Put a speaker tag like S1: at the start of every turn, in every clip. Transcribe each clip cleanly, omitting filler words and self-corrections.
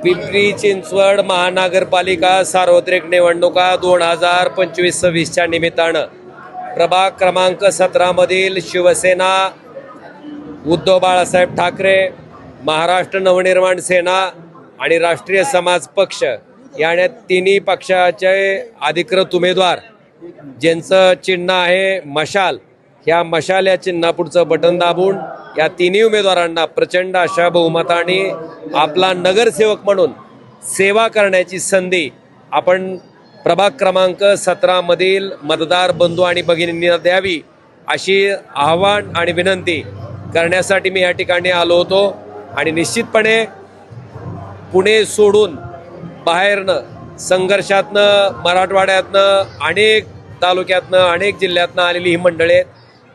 S1: पिंपरी चिंचवड महानगरपालिका सार्वत्रिक निवडणुका 2025-26च्या निमित्तानं प्रभाग क्रमांक 17 मधील शिवसेना, उद्धव बाळासाहेब ठाकरे, महाराष्ट्र नवनिर्माण सेना आणि राष्ट्रीय समाज पक्ष या तिन्ही पक्षाचे अधिकृत उमेदवार ज्यांचं चिन्ह आहे मशाल, ह्या मशाल या चिन्हापुढचं बटन दाबून या तिन्ही उमेदवारांना प्रचंड अशा बहुमताने आपला नगरसेवक म्हणून सेवा करण्याची संधी आपण प्रभाग क्रमांक 17 मधील मतदार बंधू आणि भगिनींना द्यावी अशी आव्हान आणि विनंती करण्यासाठी मी या ठिकाणी आलो होतो। आणि निश्चितपणे पुणे सोडून बाहेरनं संघर्षातनं, मराठवाड्यातनं, अनेक तालुक्यातनं, अनेक जिल्ह्यातनं आलेली ही मंडळी आहेत।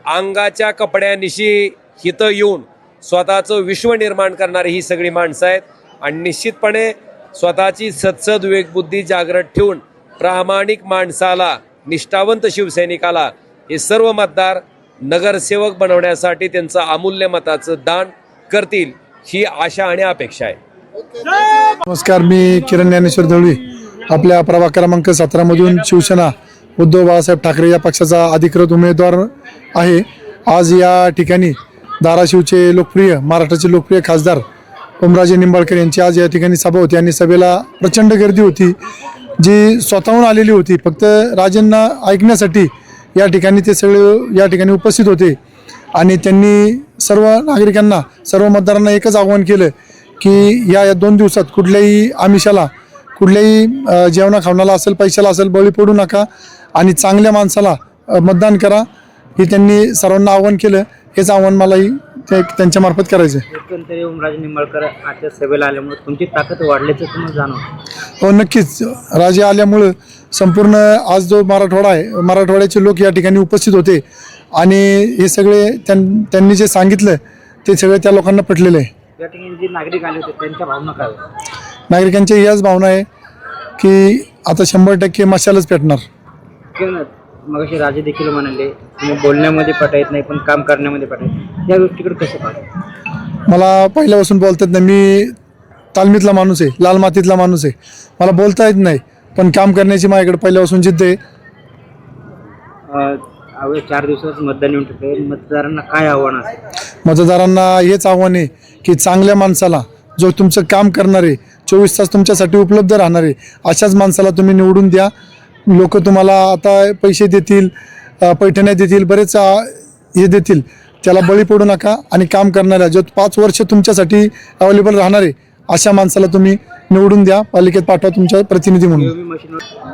S1: अंगाच्या कपड्यानिशी इथं येऊन स्वतःचं विश्व निर्माण करणारी ही सगळी माणसं आहेत आणि निश्चितपणे स्वतःची सत्सद विवेकबुद्धी जागृत ठेवून प्रामाणिक माणसाला, निष्ठावंत शिवसैनिकाला हे सर्व मतदार नगरसेवक बनवण्यासाठी त्यांचं अमूल्य मताचं दान करतील ही आशा आणि अपेक्षा आहे।
S2: नमस्कार, मी किरण ज्ञानेश्वर दळवी, आपल्या प्रभाग क्रमांक 17 मधून शिवसेना उद्धव बाळासाहेब ठाकरे या पक्षाचा अधिकृत उमेदवार आहे। आज या ठिकाणी धाराशिवचे लोकप्रिय, महाराष्ट्राचे लोकप्रिय खासदार ओमराजे निंबाळकर यांची आज या ठिकाणी सभा होती आणि सभेला प्रचंड गर्दी होती, जी स्वतःहून आलेली होती। फक्त राजेंना ऐकण्यासाठी या ठिकाणी ते सगळे या ठिकाणी उपस्थित होते आणि त्यांनी सर्व नागरिकांना, सर्व मतदारांना एकच आवाहन केलं की या 2 दिवसात कुठल्याही आमिषाला, कुठल्याही जेवणा खावणाला असेल, पैशाला असेल बळी पडू नका आणि चांगल्या माणसाला मतदान करा, हे त्यांनी सर्वांना आवाहन केलं। हेच आव्हान मलाही त्यांच्या मार्फत करायचं आहे।
S3: एकंदरीत ओमराजे निंबाळकर आजच्या सभेला आल्यामुळे तुमची ताकद वाढल्याचं तुम्हाला जाणवतं?
S2: हो, नक्कीच। राजे आल्यामुळं संपूर्ण आज जो मराठवाडा आहे, मराठवाड्याचे लोक या ठिकाणी उपस्थित होते आणि हे सगळे त्यांनी जे सांगितलं ते सगळे त्या लोकांना पटलेलं आहे।
S3: या ठिकाणी जे नागरिक आले होते त्यांच्या भावना काय?
S2: नागरिकांच्या याच भावना आहे की आता 100% मशालच पेटणार।
S3: मग असे राजे देखील म्हणाले तुम्ही बोलण्यामध्ये पटायत नाही पण काम करण्यामध्ये पटायत, या गोष्टीकडे कसं पाहता?
S2: मला पहिल्यापासून बोलता येत नाही, मी तालमीतला माणूस आहे, लाल मातीतला माणूस आहे, मला बोलता येत नाही पण काम करण्याची माझ्याकडे पहिल्यापासून जिद्द आहे।
S3: 4 दिवसात मतदान येऊन ठेवले, मतदारांना काय आव्हान असेल?
S2: मतदारांना हेच आव्हान आहे की चांगल्या माणसाला, जो तुमचं काम करणारे, 24 तास तुमच्यासाठी उपलब्ध राहणारे, अशाच माणसाला तुम्ही निवडून द्या। लोक तुम्हाला आता पैसे देतील, पैठण्या देतील, बरेच हे देतील, त्याला बळी पडू नका आणि काम करणाऱ्या, जो 5 वर्ष तुमच्यासाठी अवेलेबल राहणारे अशा माणसाला तुम्ही निवडून द्या, पालिकेत पाठवा तुमच्या प्रतिनिधी म्हणून।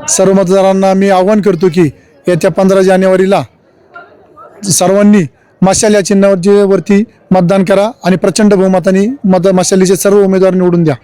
S2: सर्व मतदारांना मी आवाहन करतो की येत्या 15 जानेवारीला सर्वांनी मशाल या चिन्हावरती मतदान करा आणि प्रचंड बहुमताने मशालीचे सर्व उमेदवार निवडून द्या।